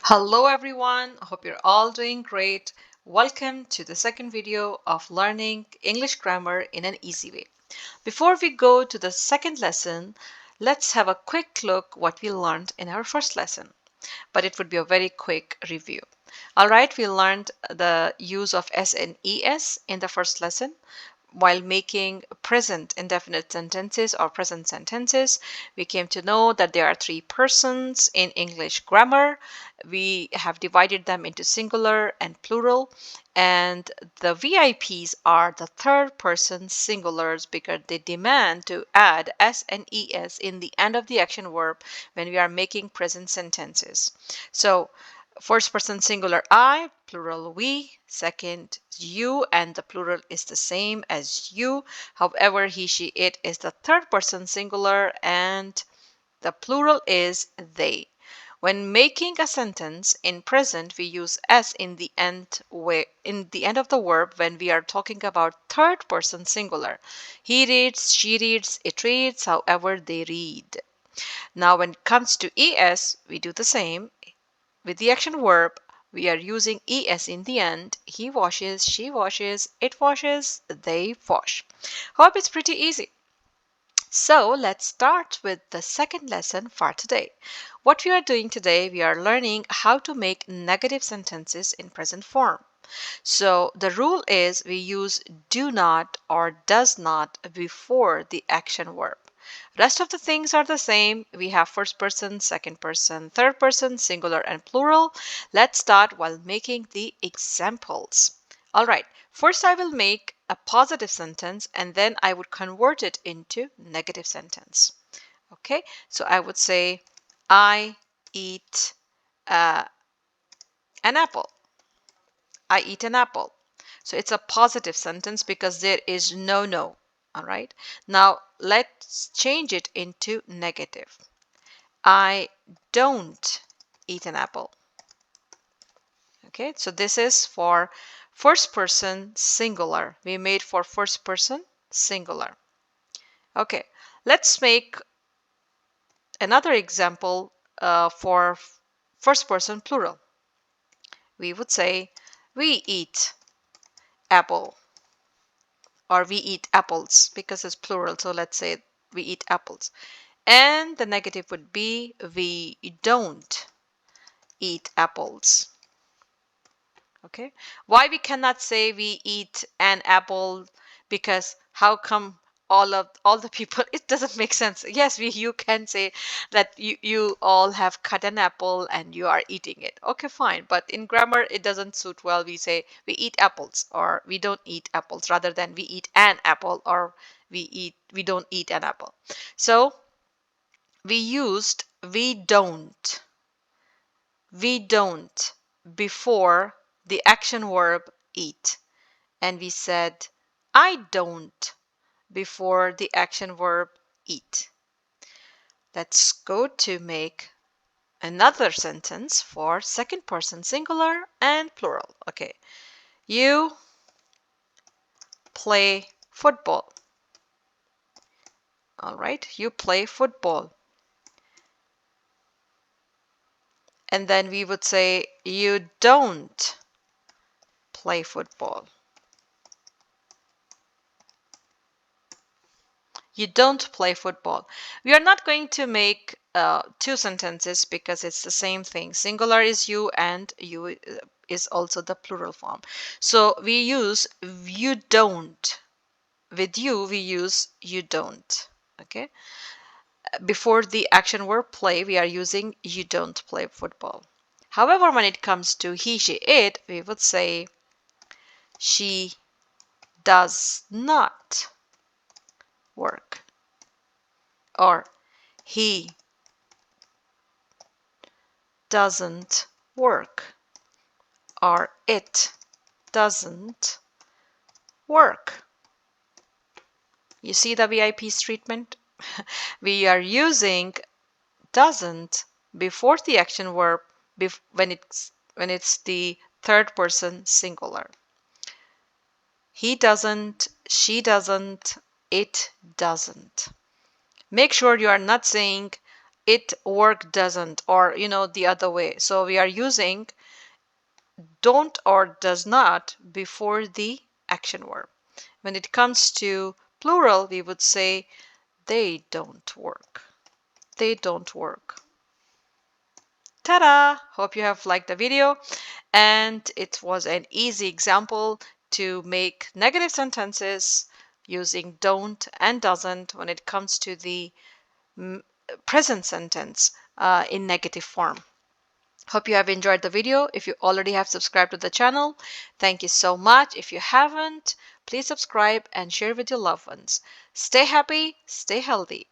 Hello everyone, hope you're all doing great. Welcome to the second video of learning English grammar in an easy way. Before we go to the second lesson, let's have a quick look what we learned in our first lesson. But it would be a very quick review. All right, we learned the use of S and ES in the first lesson. While making present indefinite sentences or present sentences, we came to know that there are three persons in English grammar. We have divided them into singular and plural, and the VIPs are the third person singulars because they demand to add S and ES in the end of the action verb when we are making present sentences. So first person singular I, plural we, second you, and the plural is the same as you. However, he, she, it is the third person singular and the plural is they. When making a sentence in present, we use s in the end of the verb when we are talking about third person singular. He reads, she reads, it reads, however they read. Now when it comes to es, we do the same. With the action verb, we are using es in the end. He washes, she washes, it washes, they wash. Hope it's pretty easy. So let's start with the second lesson for today. What we are doing today, we are learning how to make negative sentences in present form. So the rule is we use do not or does not before the action verb. Rest of the things are the same. We have first person, second person, third person, singular and plural. Let's start while making the examples. All right, first I will make a positive sentence and then I would convert it into negative sentence. Okay, so I would say, I eat an apple. I eat an apple. So it's a positive sentence because there is no. All right. Now let's change it into negative. I don't eat an apple. Okay. So this is for first person singular. We made for first person singular. Okay. Let's make another example for first person plural. We would say, we eat apple. Or we eat apples because it's plural. So let's say we eat apples. And the negative would be we don't eat apples. Okay. Why we cannot say we eat an apple? Because how come all the people, it doesn't make sense. Yes, you can say that you all have cut an apple and you are eating it. Okay, fine. But in grammar it doesn't suit well. We say we eat apples or we don't eat apples rather than we eat an apple or we don't eat an apple. So we used we don't before the action verb eat, and we said I don't before the action verb eat. Let's go to make another sentence for second person singular and plural. Okay, you play football. All right, you play football. And then we would say you don't play football. You don't play football. We are not going to make two sentences because it's the same thing. Singular is you and you is also the plural form. So we use you don't. With you, we use you don't. Okay. Before the action verb play, we are using you don't play football. However, when it comes to he, she, it, we would say she does not work. Or he doesn't work. Or it doesn't work. You see the VIP's treatment? We are using doesn't before the action verb when it's the third person singular. He doesn't, she doesn't, it doesn't. Make sure you are not saying it work doesn't, or the other way. So we are using don't or does not before the action verb. When it comes to plural, we would say they don't work. They don't work. Ta-da! Hope you have liked the video, and it was an easy example to make negative sentences using don't and doesn't when it comes to the present sentence in negative form. Hope you have enjoyed the video. If you already have subscribed to the channel, thank you so much. If you haven't, please subscribe and share with your loved ones. Stay happy, stay healthy.